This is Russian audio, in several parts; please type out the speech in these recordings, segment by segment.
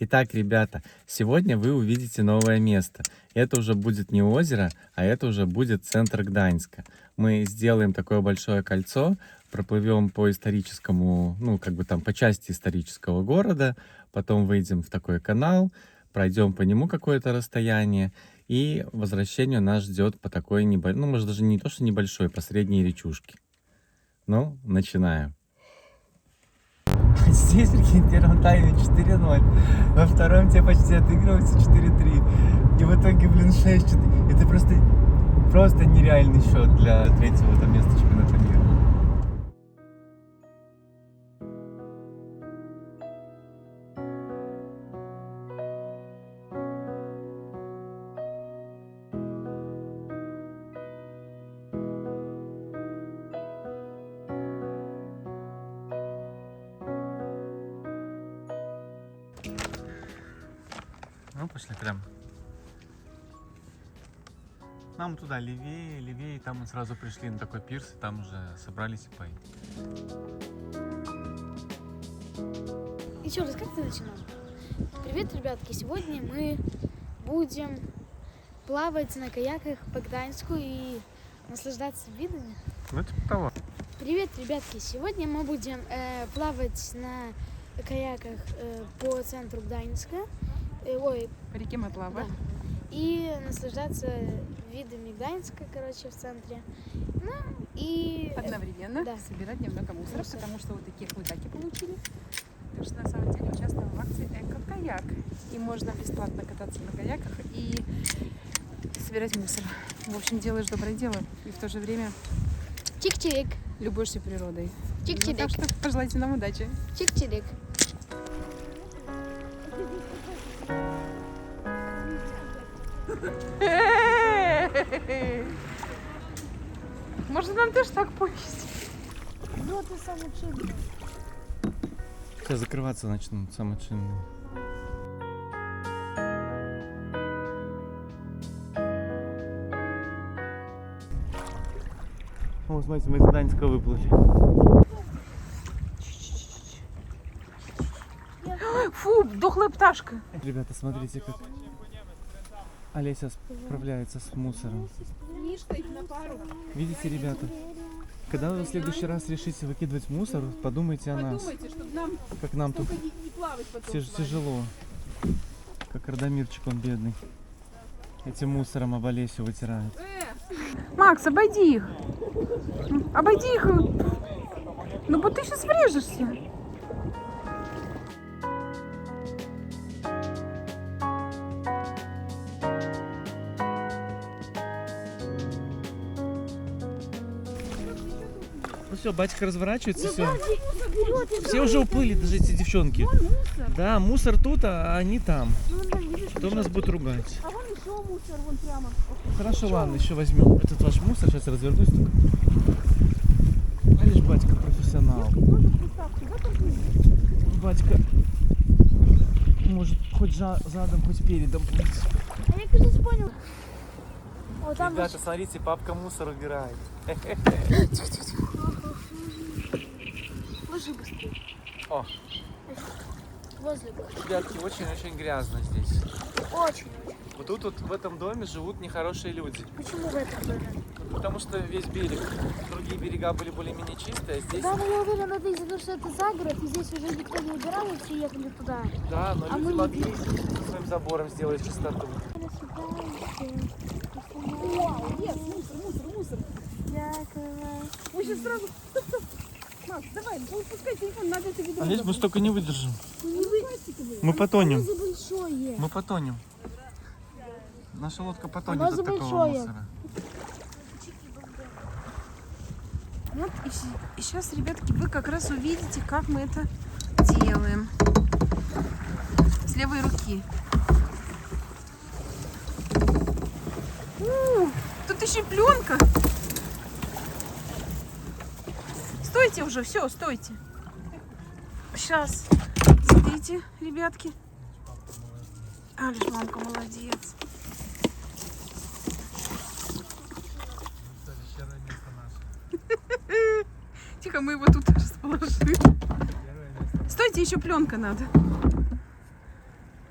Итак, ребята, сегодня вы увидите новое место. Это уже будет не озеро, а это уже будет центр Гданьска. Мы сделаем такое большое кольцо, проплывем по историческому, там по части исторического города, потом выйдем в такой канал, пройдем по нему какое-то расстояние, и возвращение нас ждет по такой небольшой, может даже не то, что небольшой, по средней речушке. Ну, начинаем. Здесь, прикинь, в первом тайме 4-0, во втором тебе почти отыгрывается 4-3, и в итоге, 6-4. Это просто нереальный счет для третьего места чемпионата мира. Ну, пошли прям. Нам туда левее, там мы сразу пришли на такой пирс, и там уже собрались и поедем. Еще раз, как ты начинал? Привет, ребятки! Сегодня мы будем плавать на каяках по Гданьску и наслаждаться видами. Ну, типа того. Привет, ребятки! Сегодня мы будем плавать на каяках по центру Гданьска. По реке мы плаваем. Да. И наслаждаться видами Гданьска, в центре. Ну и одновременно собирать немного мусора, потому что вот такие хуйдаки получили. Потому что на самом деле участвуем в акции «Эко-каяк». И можно бесплатно кататься на каяках и собирать мусор. В общем, делаешь доброе дело и в то же время чик-чирик. любуешься природой. Чик-чирик. Так что пожелайте нам удачи. Чик-чирик. Может, нам тоже так поесть? Ну, ты самый чудный. Сейчас закрываться начнут самочинные. О, смотрите, мы из Гданьска выплыли. Фу, дохлая пташка. Ребята, смотрите, как Олеся справляется с мусором. Видите, ребята? Когда вы в следующий раз решите выкидывать мусор, подумайте о нас. Как нам тут тяжело. Как Радомирчик, он бедный. Этим мусором об Олесю вытирает. Макс, обойди их. Обойди их. Ну, вот ты сейчас врежешься. Ну все, батька разворачивается, все. Все уже уплыли, даже эти девчонки. Да, мусор тут, а они там. Кто нас будет ругать? А вон еще мусор, вон прямо. Хорошо, ладно, еще возьмем этот ваш мусор. Сейчас развернусь только. А лишь батька профессионал. Батька может хоть задом, хоть передом плыть. А я, кажется, понял. О, там Ребята, смотрите, папка мусор убирает. Ложи быстрее. О, Возле. ребятки, очень-очень грязно здесь. Очень. Вот тут вот в этом доме живут нехорошие люди. Почему в этом доме? Потому что весь берег, другие берега были более-менее чистые, а здесь... Да, но я уверена, это из-за того, что это за город, и здесь уже никто не убирал, и все ехали туда. Да, но А люди мы не могли видим. со своим забором сделать чистоту. Вау, нет, мусор. Дякую. Мы сейчас сразу... Стоп. Макс, давай, пускай телефон, надо это видео. Олесь, мы столько не выдержим. Не вы... Мы потонем. Оно за большое. Мы потонем. Наша лодка потонет Оно от за такого большое. мусора. Вот и сейчас, ребятки, вы как раз увидите, как мы это делаем. С левой руки. Тут еще пленка. Стойте уже, все, стойте. Сейчас. Смотрите, ребятки. А, лишь мамка молодец. Тихо, мы его тут расположили. Стойте, еще пленка надо.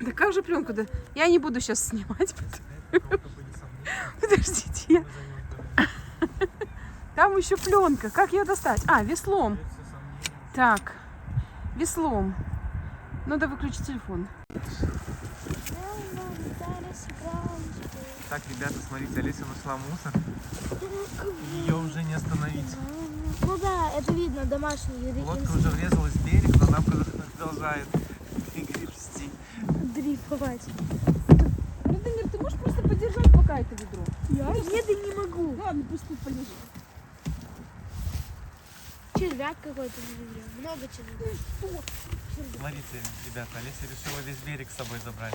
Да как же пленку? Да? Я не буду сейчас снимать. Подождите. Там еще пленка. Как ее достать? А, веслом. Так, веслом. Надо выключить телефон. Так, ребята, смотрите, Олеся нашла мусор. Ее уже не остановить. Ну да, это видно, домашний Лодка уже врезалась в берег, но она продолжает гребсти. дрейфовать. Радомир, ты можешь просто подержать пока это ведро? Нет, я не могу. Ладно, пусть тут полежит. Червяк какой-то на ведре. Много червяков. Смотрите, ребята, Олеся решила весь берег с собой забрать.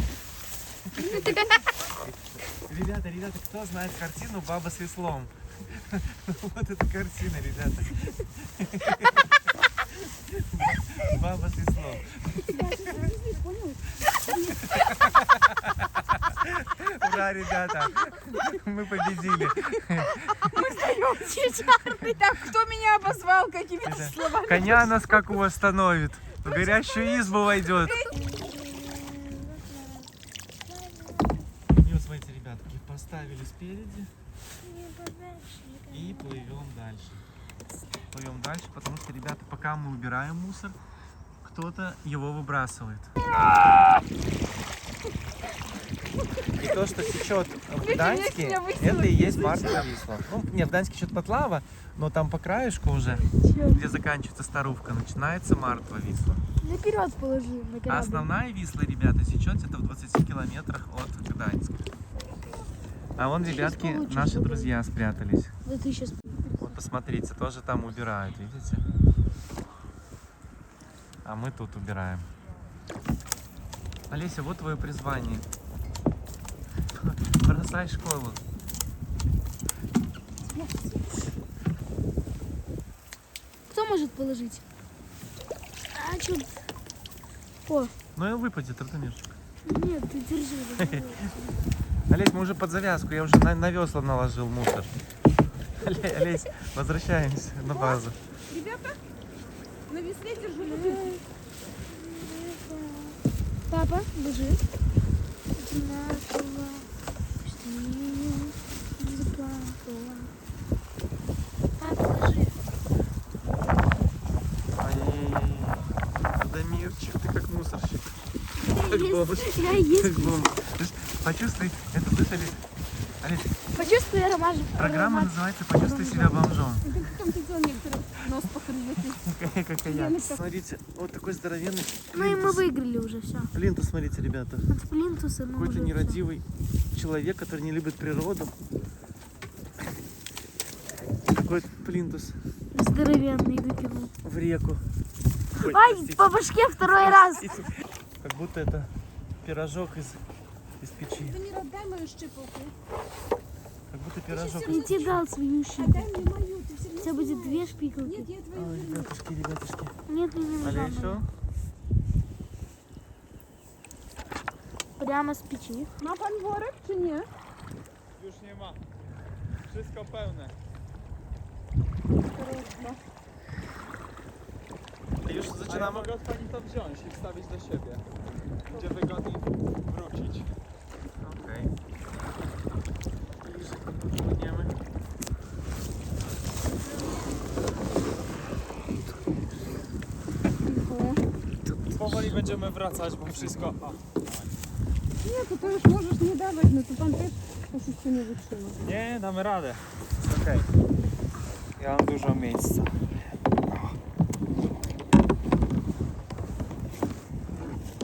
Ребята, кто знает картину «Баба с веслом»? Вот эта картина, ребята. Баба с веслом. Ура, ребята! Мы победили. Так, кто меня обозвал какими-то словами? Коня на скаку остановит. В горящую избу войдет. И вот смотрите, ребятки, поставили спереди и плывем дальше. Плывем дальше, потому что, ребята, пока мы убираем мусор, кто-то его выбрасывает. И то, что течет в Гданьске, это и есть Мартова Висла. Ну, не, в Гданьске что-то Потлава, но там по краешку уже, где заканчивается Старувка, начинается Мартова Висла. Наперед положи на А корабль. основная Висла, ребята, течет где-то в 20 километрах от Гданьска. А вон, ребятки, получше наши будет. друзья спрятались. Да ты сейчас... Вот посмотрите, тоже там убирают, видите? А мы тут убираем. Олеся, вот твое призвание. Бросай школу. Кто может положить? А, чё? О, Ну и выпадет, Радомирчик. нет, ты держи. Олесь, мы уже под завязку, я уже на весла наложил мусор. Олесь, возвращаемся на базу. Ребята, на весле держу бутылку. Папа, держи. Папа, держи. Ай-яй-яй. Радомирчик, ты как мусорщик. Как бомж. Я есть. Как бомж. Почувствуй, это слышали? Олесь, Почувствуй аромат. программа называется «Почувствуй себя бомжом». Там хотел некоторых нос покрыть. Как я. Смотрите, вот такой здоровенный Ну и мы плинтус. выиграли уже, все. Плинтус, смотрите, ребята. От плинтуса мы Какой-то уже нерадивый человек, который не любит природу. Такой плинтус всё. Здоровенный выпил. в реку. Ой, Ай, простите, по башке второй раз. простите. Как будто это пирожок из печи. Радомир, отдай мою щепалку. Как будто пирожок. Я тебе дал свою щеку. Отдай мне мою, ты все У тебя будет две шпикалки. Нет, я твою. Ой, ребятушки. Нет, не А нужна. еще? Прямо с печи. Ma pan worek czy nie? Już nie ma. Wszystko pełne. Już A ja zaczynamy. mogę od pani to wziąć i wstawić do siebie. Będzie wygodniej wrócić. Okej. Płyniemy. Powoli będziemy wracać, bo wszystko... O, Nie, to już możesz nie dawać, no to pan też oczywiście nie wytrzyma. nie, damy radę. Okej. Ja mam dużo miejsca.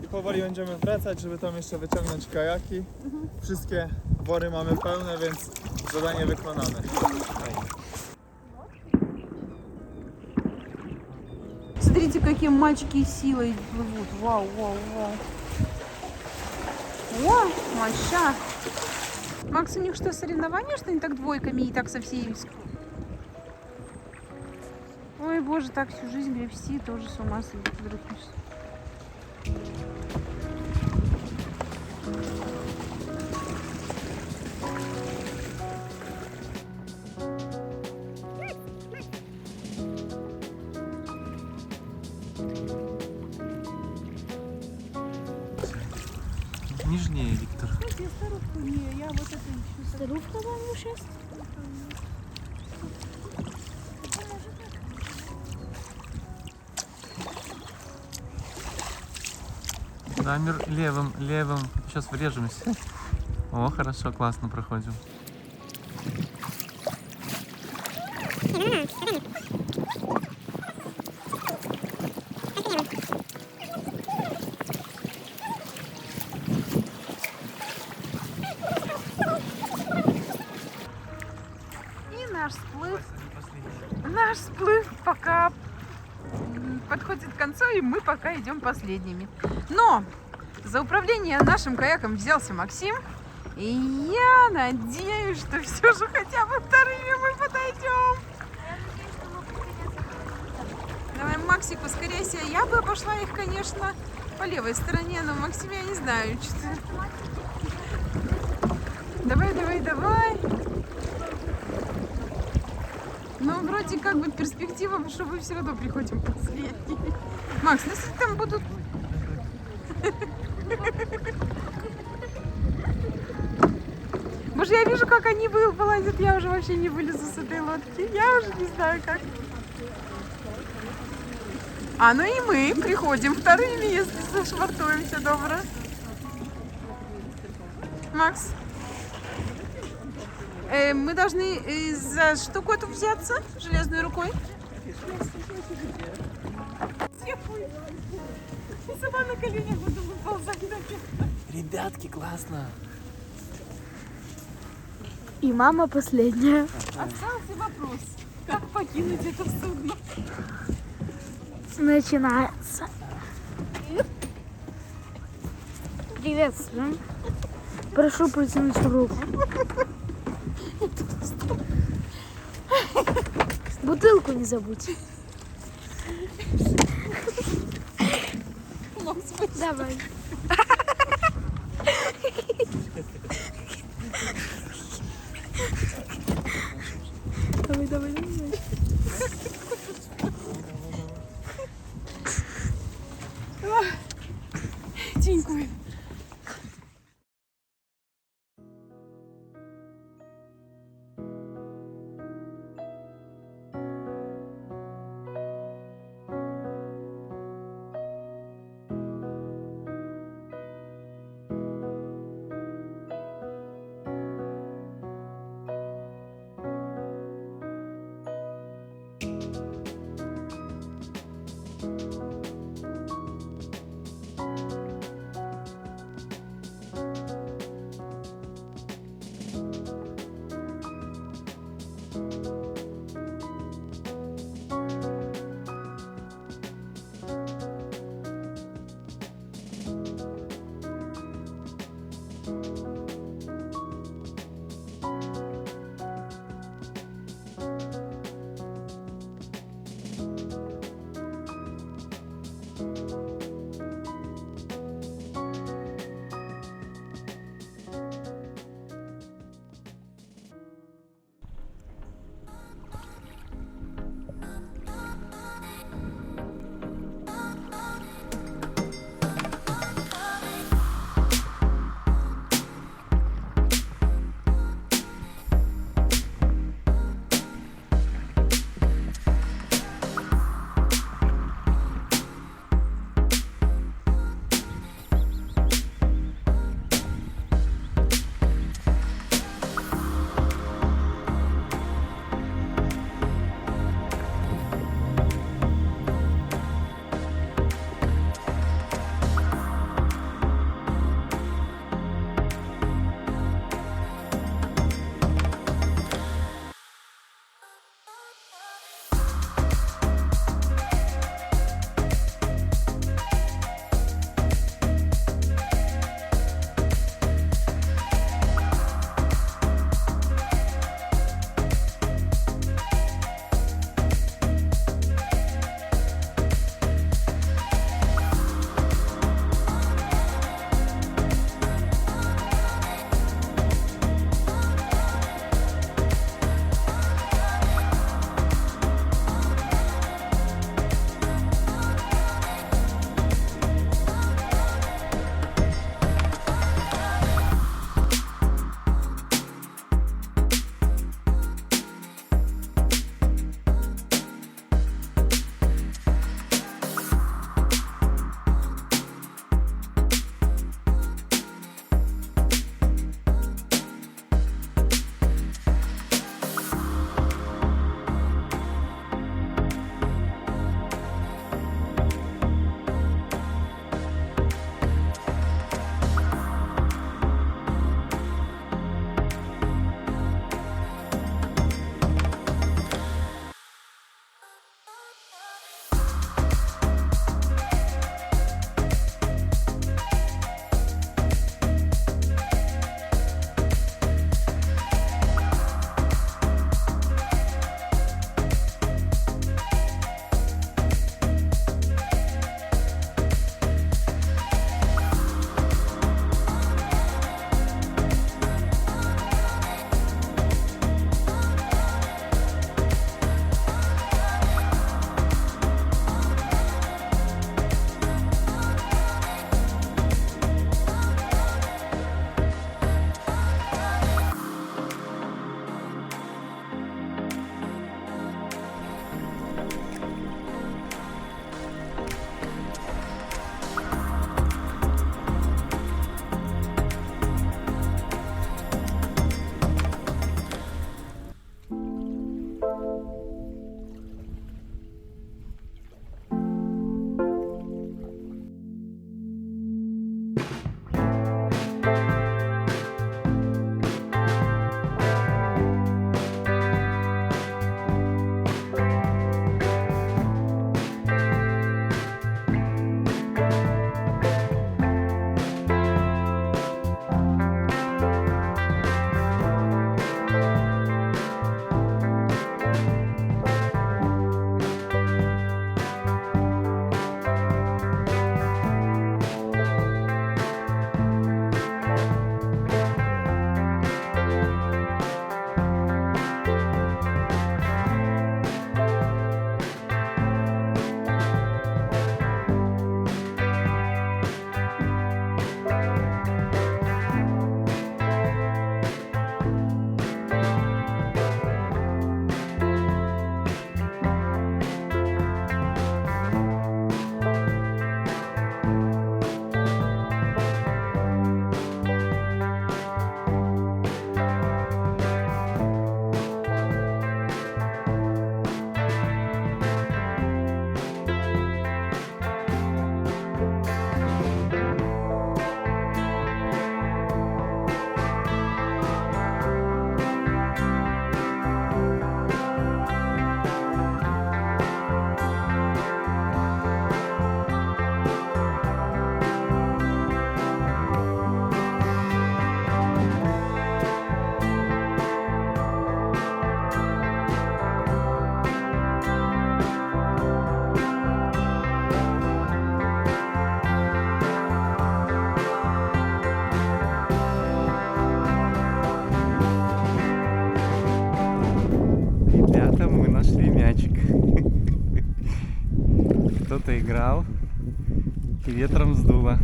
I powoli będziemy wracać, żeby tam jeszcze wyciągnąć kajaki. Wszystkie wory mamy pełne, więc zadanie wykonane. Смотрите, какие мальчики силой плывут. Вау, вау, вау. О, моща. Макс, у них что, соревнования, что они так двойками и так со всеми? Ой, боже, так всю жизнь гребсти, тоже с ума сойдешь. нежнее, Виктор. Кстати, старуху не, я вот это ищу. Старушка там уже есть? Замер левым, левым. Сейчас врежемся. О, хорошо, классно проходим. И наш сплыв пока подходит к концу, и мы пока идем последними. Но за управление нашим каяком взялся Максим, и я надеюсь, что все же хотя бы вторыми мы подойдем. Давай, Максик, ускоряйся. Я бы обошла их, конечно, по левой стороне, но Максим, я не знаю, что. Давай, давай, давай. Ну, вроде как бы перспектива, что мы все равно приходим последние. Макс, ну если там будут... Боже, я вижу, как они вылазят, я уже вообще не вылезу с этой лодки. Я уже не знаю, как. А, ну и мы приходим вторыми, если зашвартуемся, добро. Макс, мы должны за штуку эту взяться железной рукой. Сама на коленях буду выползать. Ребятки, классно. И мама последняя. Остался вопрос, как покинуть это судно. Начинается. Приветствую. Прошу протянуть руку. Бутылку не забудь. Давай. Давай, давай, давай. Дякую. мячик. Кто-то играл, и ветром сдуло.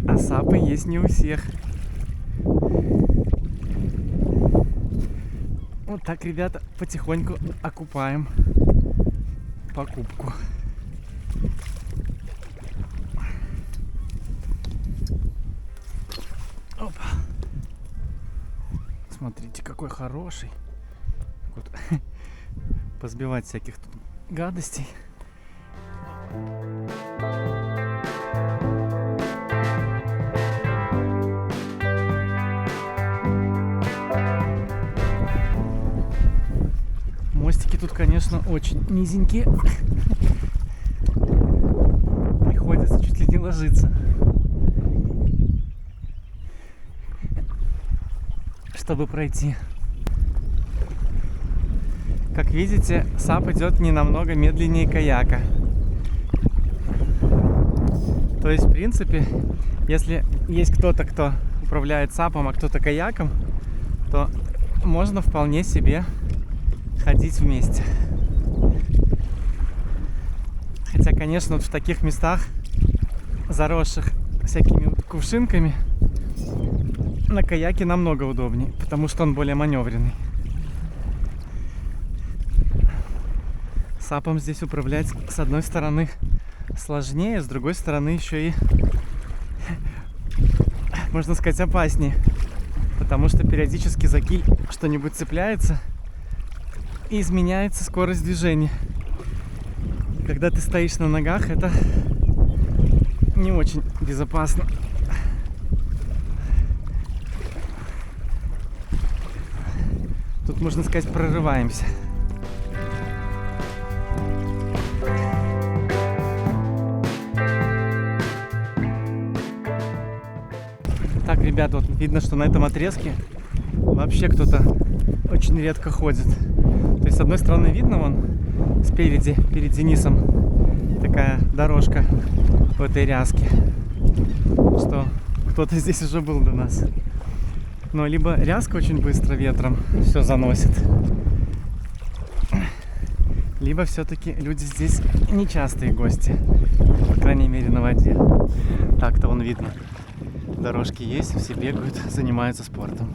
А сапы есть не у всех. Вот так, ребята, потихоньку окупаем покупку. Опа. Смотрите, какой хороший. Вот. Позбивать всяких тут гадостей. Мостики тут, конечно, очень низенькие. Приходится чуть ли не ложиться, чтобы пройти. Как видите, сап идет не намного медленнее каяка. То есть, в принципе, если есть кто-то, кто управляет сапом, а кто-то каяком, то можно вполне себе ходить вместе. Хотя, конечно, вот в таких местах, заросших всякими вот кувшинками, на каяке намного удобнее, потому что он более маневренный. Сапом здесь управлять, с одной стороны, сложнее, с другой стороны, еще и, можно сказать, опаснее, потому что периодически за киль что-нибудь цепляется и изменяется скорость движения. Когда ты стоишь на ногах, это не очень безопасно. Тут, можно сказать, прорываемся. Так, ребята, вот видно, что на этом отрезке вообще кто-то очень редко ходит. То есть, с одной стороны, видно, вон спереди, перед Денисом, такая дорожка в этой ряске, что кто-то здесь уже был до нас. Но либо ряска очень быстро ветром все заносит, либо все-таки люди здесь нечастые гости, по крайней мере на воде. Так-то вон видно. Дорожки есть, все бегают, занимаются спортом.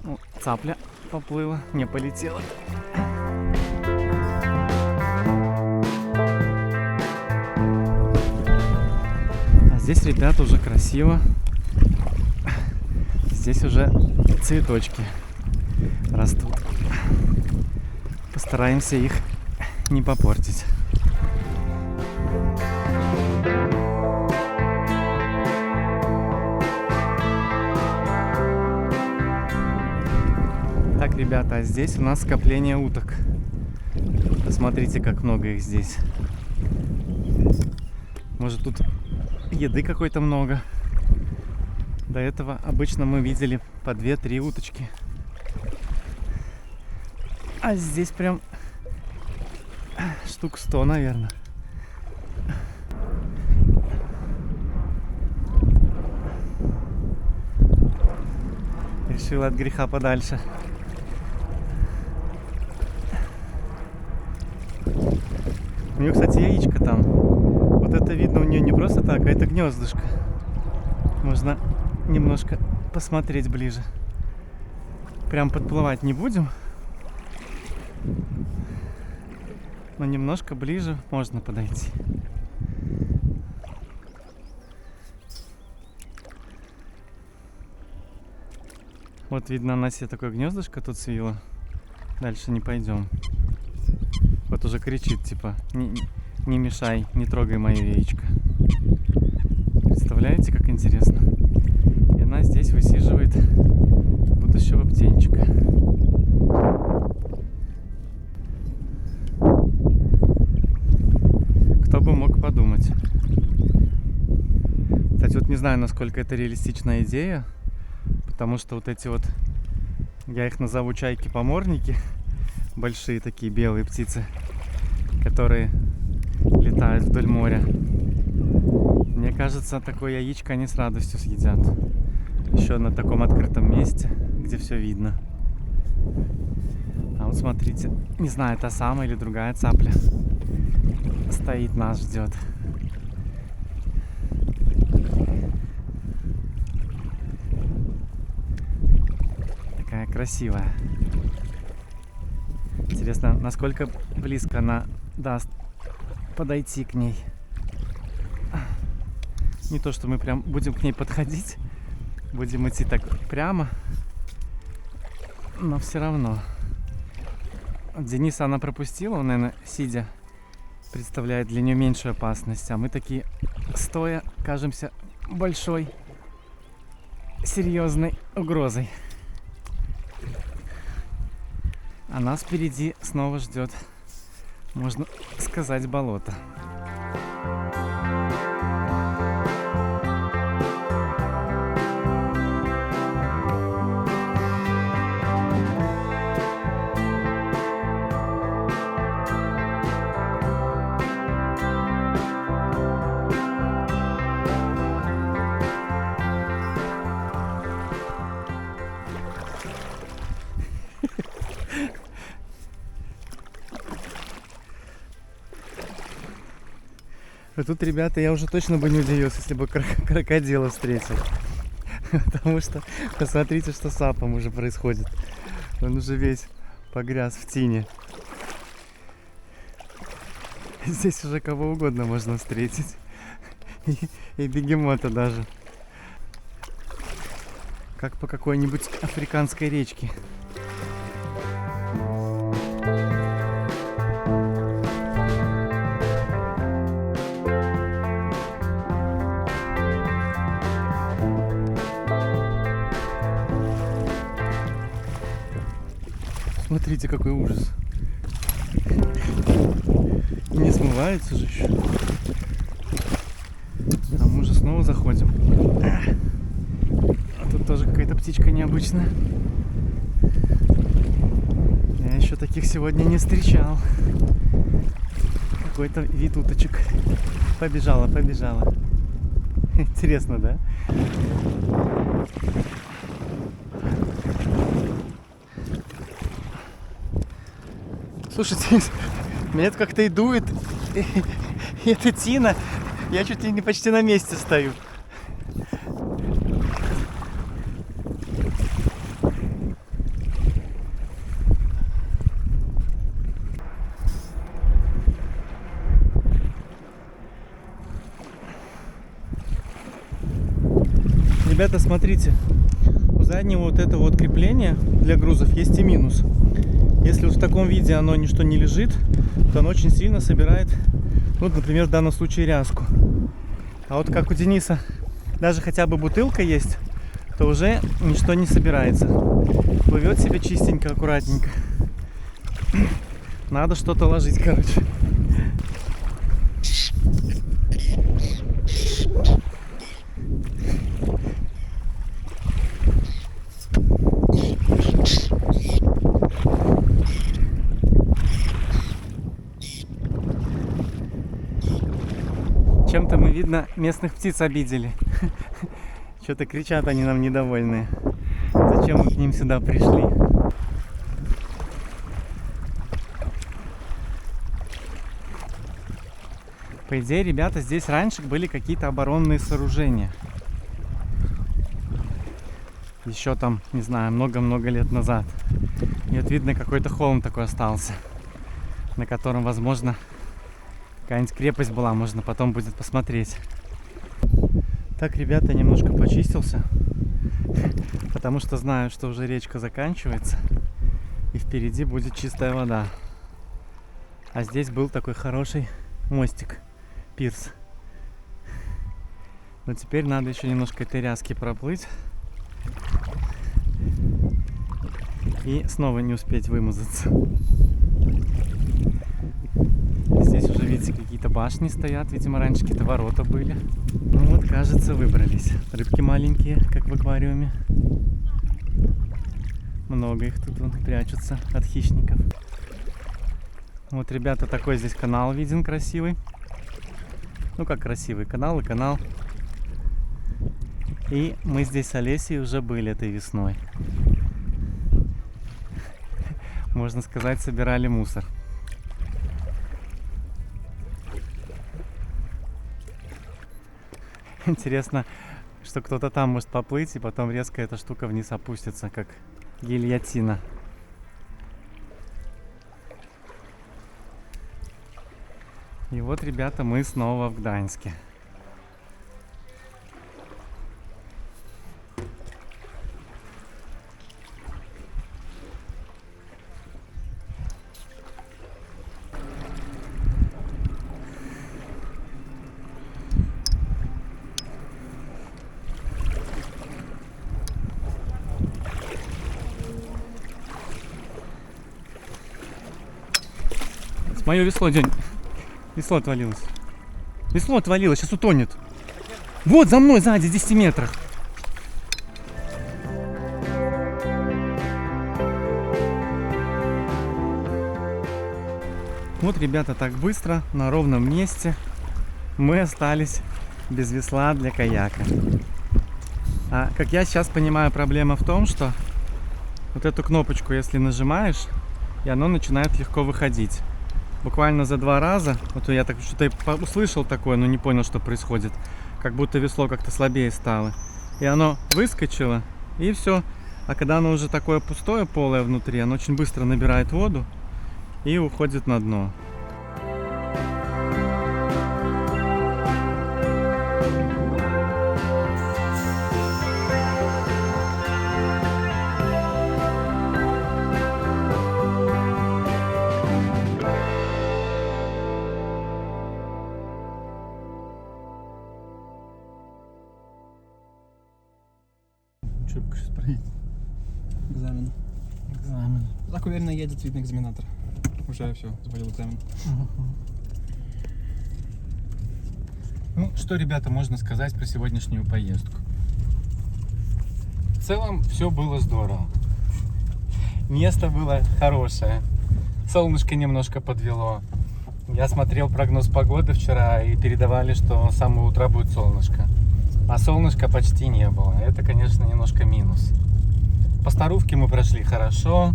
О, цапля поплыла, не полетела. А здесь, ребята, уже красиво. Здесь уже цветочки растут. Постараемся их не попортить. Так, ребята, а здесь у нас скопление уток. Посмотрите, как много их здесь. Может, тут еды какой-то много. До этого обычно мы видели по 2-3 уточки. А здесь прям штук 100, наверное. Решила от греха подальше. У нее, кстати, яичко там. Вот это видно у нее не просто так, а это гнездышко. Можно немножко посмотреть ближе. Прям подплывать не будем. Но немножко ближе можно подойти. Вот видно, она себе такое гнездышко тут свила. Дальше не пойдем. Вот уже кричит, типа, не мешай, не трогай мое яичко. Представляете, как интересно? И она здесь высиживает будущего птенчика. Кто бы мог подумать. Кстати, вот не знаю, насколько это реалистичная идея, потому что вот эти вот, я их назову чайки-поморники, большие такие белые птицы, которые летают вдоль моря. Мне кажется, такое яичко они с радостью съедят. Еще на таком открытом месте, где все видно. А вот смотрите, не знаю, та самая или другая цапля стоит, нас ждет. Такая красивая. Интересно, насколько близко она даст подойти к ней. Не то, что мы прям будем к ней подходить, будем идти так прямо, но все равно. Дениса она пропустила, он, наверное, сидя, представляет для нее меньшую опасность, а мы такие, стоя, кажемся большой, серьезной угрозой. А нас впереди снова ждет, можно сказать, болото. А тут, ребята, я уже точно бы не удивился, если бы крокодила встретил. Потому что посмотрите, что с сапом уже происходит. Он уже весь погряз в тине. Здесь уже кого угодно можно встретить. И бегемота даже. Как по какой-нибудь африканской речке. Смотрите, какой ужас. И не смывается же еще. А мы уже снова заходим. А тут тоже какая-то птичка необычная. Я еще таких сегодня не встречал. Какой-то вид уточек. Побежала. Интересно, да? Слушайте, меня это как-то и дует, и это тина, я чуть ли не почти на месте стою. Ребята, смотрите, у заднего вот этого вот крепления для грузов есть и минус. Если вот в таком виде оно ничто не лежит, то оно очень сильно собирает, вот, например, в данном случае ряску. А вот как у Дениса даже хотя бы бутылка есть, то уже ничто не собирается. Плывет себе чистенько, аккуратненько. Надо что-то ложить, короче. Чем-то мы, видно, местных птиц обидели. Что-то кричат они нам недовольные. Зачем мы к ним сюда пришли? По идее, ребята, здесь раньше были какие-то оборонные сооружения. Еще там, не знаю, много-много лет назад. И вот видно, какой-то холм такой остался, на котором, возможно, какая-нибудь крепость была, можно потом будет посмотреть. Так, ребята, немножко почистился, потому что знаю, что уже речка заканчивается, и впереди будет чистая вода. А здесь был такой хороший мостик, пирс. Но теперь надо еще немножко этой ряски проплыть и снова не успеть вымазаться. Здесь уже, видите, какие-то башни стоят. Видимо, раньше какие-то ворота были. Ну вот, кажется, выбрались. Рыбки маленькие, как в аквариуме. Много их тут вон прячутся от хищников. Вот, ребята, такой здесь канал виден красивый. Ну, как красивый канал и канал. И мы здесь с Олесей уже были этой весной. Можно сказать, собирали мусор. Интересно, что кто-то там может поплыть, и потом резко эта штука вниз опустится, как гильотина. И вот, ребята, мы снова в Гданьске. Мое весло, День. Весло отвалилось. Весло отвалилось, сейчас утонет. Вот, за мной, сзади, в 10 метрах. Вот, ребята, так быстро, на ровном месте мы остались без весла для каяка. А как я сейчас понимаю, проблема в том, что вот эту кнопочку, если нажимаешь, и оно начинает легко выходить. Буквально за 2 раза, вот я так что-то услышал такое, но не понял, что происходит. Как будто весло как-то слабее стало. И оно выскочило, и все. А когда оно уже такое пустое, полое внутри, оно очень быстро набирает воду и уходит на дно. Что сейчас проедет? Экзамен. Экзамен. Так уверенно едет, видно экзаменатор. Уже все, завалил экзамен. Ну, что, ребята, можно сказать про сегодняшнюю поездку? В целом, все было здорово. Место было хорошее. Солнышко немножко подвело. Я смотрел прогноз погоды вчера, и передавали, что с самого утра будет солнышко. А солнышка почти не было. Это, конечно, немножко минус. По Старувке мы прошли хорошо.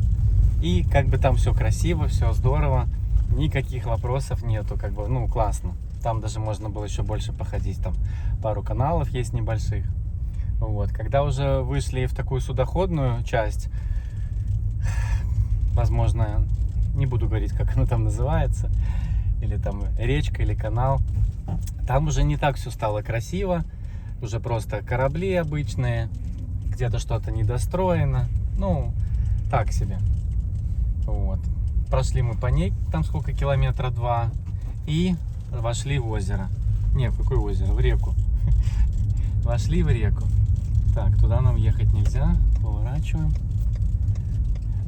И как бы там все красиво, все здорово. Никаких вопросов нету. Как бы, ну, классно. Там даже можно было еще больше походить. Там пару каналов есть небольших. Вот. Когда уже вышли в такую судоходную часть, возможно, не буду говорить, как оно там называется, или там речка, или канал, там уже не так все стало красиво. Уже просто корабли обычные, где-то что-то недостроено. Ну, так себе. Вот. Прошли мы по ней, там сколько, километра 2, и вошли в озеро. Не, в какое озеро? В реку. Вошли в реку. Так, туда нам ехать нельзя. Поворачиваем.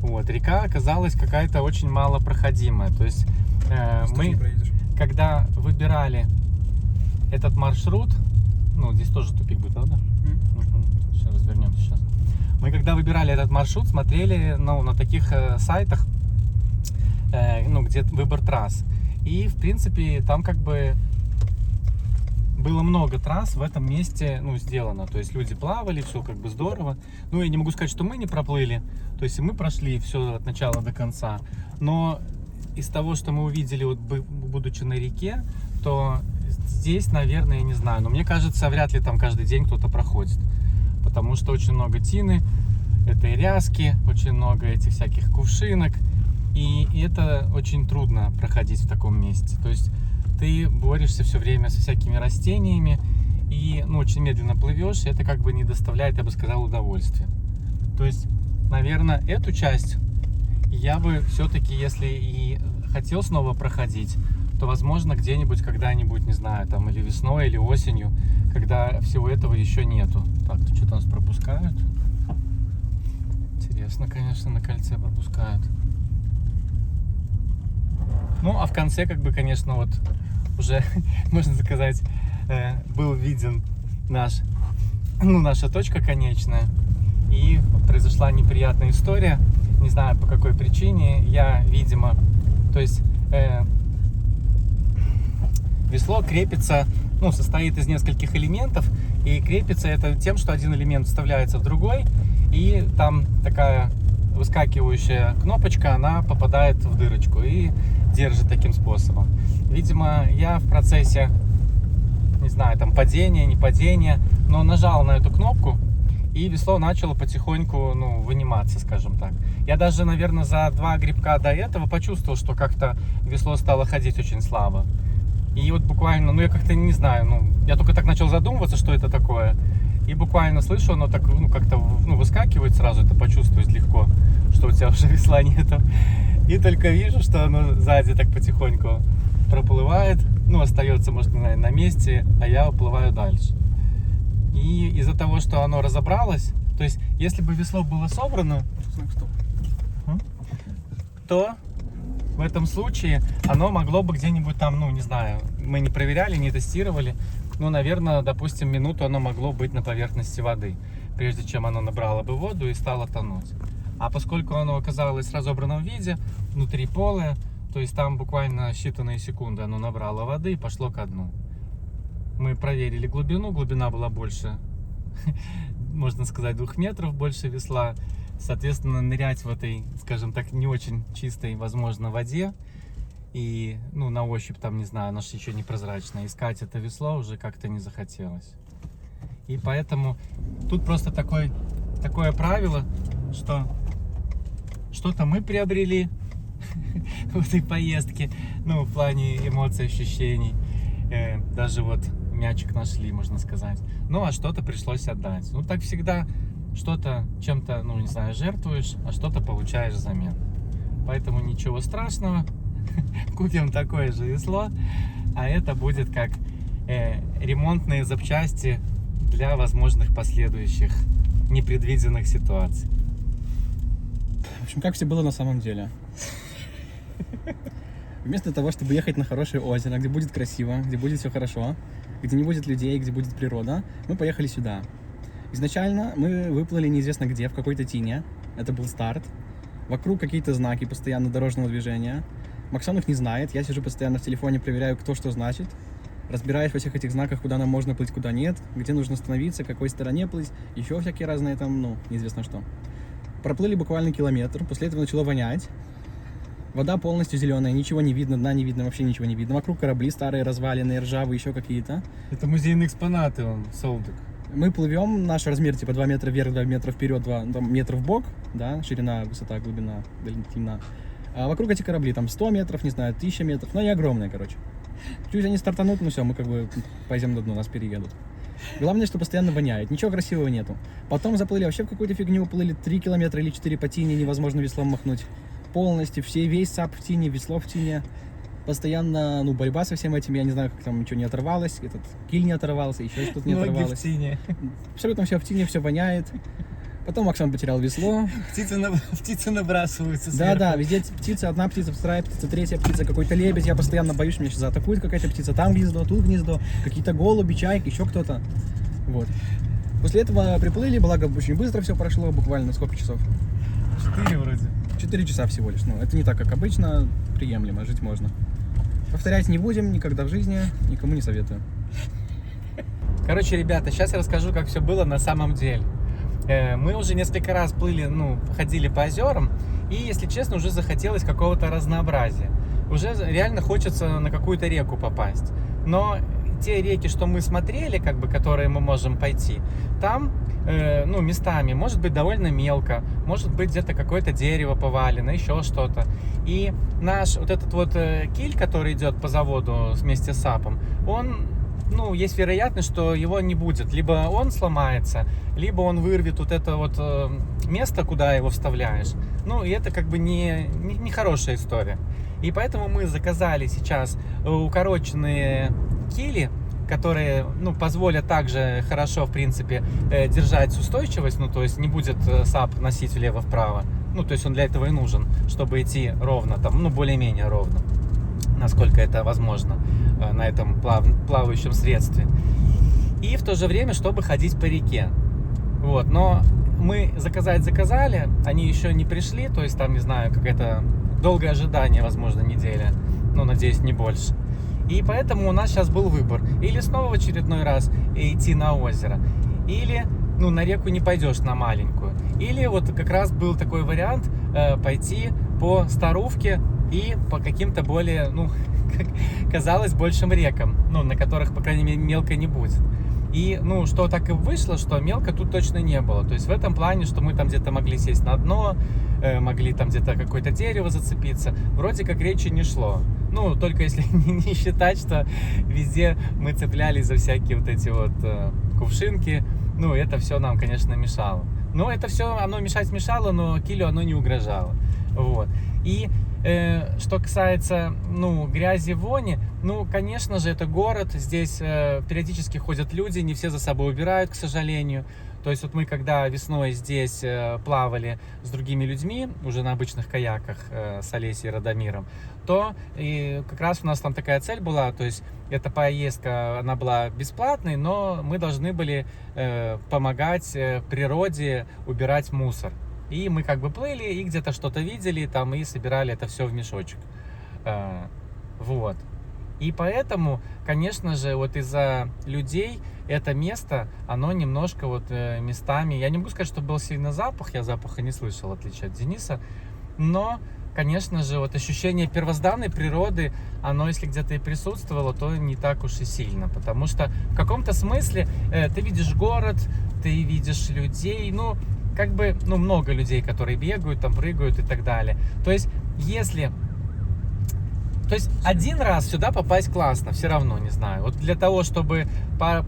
Вот, река оказалась какая-то очень малопроходимая. То есть мы, когда выбирали этот маршрут, ну, здесь тоже тупик будет, правда? Сейчас развернемся сейчас. Мы когда выбирали этот маршрут, смотрели, ну, на таких сайтах, ну, где выбор трасс. И, в принципе, там как бы было много трасс в этом месте, ну, сделано. То есть люди плавали, все как бы здорово. Ну, я не могу сказать, что мы не проплыли. То есть мы прошли все от начала до конца. Но из того, что мы увидели, вот, будучи на реке, то здесь, наверное, я не знаю. Но мне кажется, вряд ли там каждый день кто-то проходит. Потому что очень много тины, этой ряски, очень много этих всяких кувшинок. И это очень трудно проходить в таком месте. То есть ты борешься все время со всякими растениями и, ну, очень медленно плывешь, и это как бы не доставляет, я бы сказал, удовольствия. То есть, наверное, эту часть я бы все-таки, если и хотел снова проходить, то, возможно, где-нибудь, когда-нибудь, не знаю, там, или весной, или осенью, когда всего этого еще нету. Так, тут что-то нас пропускают. Интересно, конечно, на кольце пропускают. Ну, а в конце, как бы, конечно, вот уже, можно сказать, был виден наша точка конечная. И произошла неприятная история. Не знаю, по какой причине. Я, видимо, то есть весло крепится, ну, состоит из нескольких элементов. И крепится это тем, что один элемент вставляется в другой, и там такая выскакивающая кнопочка, она попадает в дырочку и держит таким способом. Видимо, я в процессе, не знаю, там падения, не падения, но нажал на эту кнопку, и весло начало потихоньку, ну, выниматься, скажем так. Я даже, наверное, за 2 грибка до этого почувствовал, что как-то весло стало ходить очень слабо. И вот буквально, ну, я как-то не знаю, ну, я только так начал задумываться, что это такое. И буквально слышу, оно так, ну, как-то, ну, выскакивает сразу, это почувствовать легко, что у тебя уже весла нету. И только вижу, что оно сзади так потихоньку проплывает, ну, остается, может, наверное, на месте, а я уплываю дальше. И из-за того, что оно разобралось, то есть, если бы весло было собрано, то в этом случае оно могло бы где-нибудь там, ну, не знаю, мы не проверяли, не тестировали, ну, наверное, допустим, минуту оно могло быть на поверхности воды, прежде чем оно набрало бы воду и стало тонуть. А поскольку оно оказалось в разобранном виде, внутри полое, то есть там буквально считанные секунды оно набрало воды и пошло ко дну. Мы проверили глубину, глубина была больше, можно сказать, 2 метров больше весла. Соответственно, нырять в этой, скажем так, не очень чистой, возможно, воде и, ну, на ощупь там, не знаю, оно же еще не прозрачное, искать это весло уже как-то не захотелось. И поэтому тут просто такое правило, что что-то мы приобрели в этой поездке, ну, в плане эмоций, ощущений. Даже вот мячик нашли, можно сказать. Ну, а что-то пришлось отдать. Ну, так всегда, что-то чем-то, ну, не знаю, жертвуешь, а что-то получаешь взамен. Поэтому ничего страшного. Купим такое же весло, а это будет как ремонтные запчасти для возможных последующих непредвиденных ситуаций. В общем, как все было на самом деле. Вместо того, чтобы ехать на хорошее озеро, где будет красиво, где будет все хорошо, где не будет людей, где будет природа, мы поехали сюда. Изначально мы выплыли неизвестно где, в какой-то тине. Это был старт. Вокруг какие-то знаки постоянно дорожного движения. Максон их не знает. Я сижу постоянно в телефоне, проверяю, кто что значит. Разбираюсь во всех этих знаках, куда нам можно плыть, куда нет, где нужно остановиться, какой стороне плыть, еще всякие разные там, ну, неизвестно что. Проплыли буквально километр, после этого начало вонять. Вода полностью зеленая, ничего не видно, дна не видно, вообще ничего не видно. Вокруг корабли старые, разваленные, ржавые, еще какие-то. Это музейные экспонаты, он, солдат. Мы плывем, наш размер типа 2 метра вверх, 2 метра вперед, 2 метра в бок, да, ширина, высота, глубина, длина. А вокруг эти корабли там 100 метров, не знаю, 1000 метров, но они огромные, короче. Чуть они стартанут, ну все, мы как бы пойдем на дно, нас переедут. Главное, что постоянно воняет, ничего красивого нету. Потом заплыли вообще в какую-то фигню, плыли 3 километра или 4 по тине, невозможно веслом махнуть. Полностью, весь сап в тине, весло в тине. Постоянно, ну, борьба со всем этим, я не знаю, как там ничего не оторвалось, этот киль не оторвался, еще что-то не оторвалось. в тине. Абсолютно все в тине, все воняет. Потом Максон потерял весло. Птицы набрасываются Да, везде птицы, одна птица, вторая птица, третья птица, какой-то лебедь. Я постоянно боюсь, меня сейчас заатакует какая-то птица. Там гнездо, тут гнездо, какие-то голуби, чайки, еще кто-то. Вот. После этого приплыли, благо очень быстро все прошло, буквально сколько часов? 4 вроде. 4 часа всего лишь. Ну, это не так, как обычно, приемлемо, жить можно. Повторять не будем никогда в жизни, никому не советую. Короче, ребята, сейчас я расскажу, как все было на самом деле. Мы уже несколько раз плыли, ну, ходили по озерам, и, если честно, уже захотелось какого-то разнообразия. Уже реально хочется на какую-то реку попасть. Но те реки, что мы смотрели, как бы, которые мы можем пойти, там, ну, местами может быть довольно мелко, может быть где-то какое-то дерево повалено, еще что-то. И наш вот этот вот киль, который идет по заводу вместе с сапом, он, ну, есть вероятность, что его не будет. Либо он сломается, либо он вырвет вот это вот место, куда его вставляешь. Ну, и это как бы не хорошая история. И поэтому мы заказали сейчас укороченные кили, которые, ну, позволят также хорошо, в принципе, держать устойчивость, ну, то есть не будет сап носить влево-вправо. Ну, то есть он для этого и нужен, чтобы идти ровно, там, ну, более-менее ровно, насколько это возможно на этом плавающем средстве. И в то же время, чтобы ходить по реке. Вот, но мы заказали, они еще не пришли, то есть там, не знаю, какое-то долгое ожидание, возможно, неделя, ну, надеюсь, не больше. И поэтому у нас сейчас был выбор. Или снова в очередной раз идти на озеро, или ну, на реку не пойдешь, на маленькую. Или вот как раз был такой вариант пойти по Старувке и по каким-то более, ну, как казалось, большим рекам, ну, на которых, по крайней мере, мелко не будет. И, ну, что так и вышло, что мелко тут точно не было. То есть в этом плане, что мы там где-то могли сесть на дно, могли там где-то какое-то дерево зацепиться, вроде как речи не шло. Ну, только если не считать, что везде мы цеплялись за всякие вот эти вот кувшинки. Ну, это все нам, конечно, мешало. Но это все, оно мешать мешало, но килю оно не угрожало. Вот. И что касается, ну, грязи, вони, ну, конечно же, это город, здесь периодически ходят люди, не все за собой убирают, к сожалению. То есть вот мы, когда весной здесь плавали с другими людьми, уже на обычных каяках с Олесей и Радомиром, то и как раз у нас там такая цель была, то есть эта поездка, она была бесплатной, но мы должны были помогать природе убирать мусор. И мы как бы плыли, и где-то что-то видели, там, и собирали это все в мешочек. Вот. И поэтому, конечно же, вот из-за людей это место, оно немножко вот местами... Я не могу сказать, что был сильный запах, я запаха не слышал, в отличие от Дениса, но, конечно же, вот ощущение первозданной природы, оно, если где-то и присутствовало, то не так уж и сильно, потому что в каком-то смысле ты видишь город, ты видишь людей, ну, как бы, ну, много людей, которые бегают, там, прыгают и так далее. То есть, если... То есть, один раз сюда попасть классно, все равно, не знаю. Вот для того, чтобы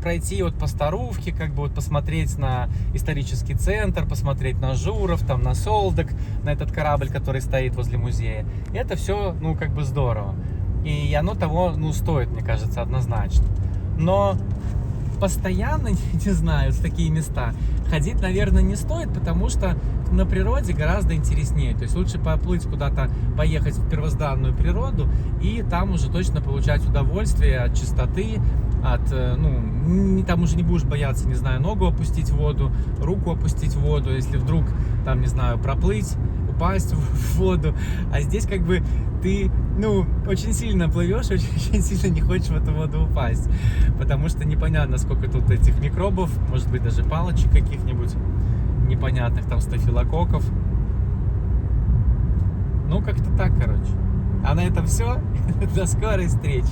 пройти вот по Старувке, как бы вот посмотреть на исторический центр, посмотреть на Журов, там, на Солдок, на этот корабль, который стоит возле музея. Это все, ну, как бы здорово. И оно того, ну, стоит, мне кажется, однозначно. Но постоянно, не знаю, в такие места ходить, наверное, не стоит, потому что на природе гораздо интереснее. То есть лучше поплыть куда-то, поехать в первозданную природу и там уже точно получать удовольствие от чистоты, от, ну, там уже не будешь бояться, не знаю, ногу опустить в воду, руку опустить в воду, если вдруг, там, не знаю, проплыть, упасть в воду. А здесь как бы ты, ну, очень сильно плывешь, очень сильно не хочешь в эту воду упасть, потому что непонятно, сколько тут этих микробов, может быть, даже палочек каких-нибудь непонятных, там, стафилококков. Ну, как-то так, короче. А на этом все. До скорой встречи.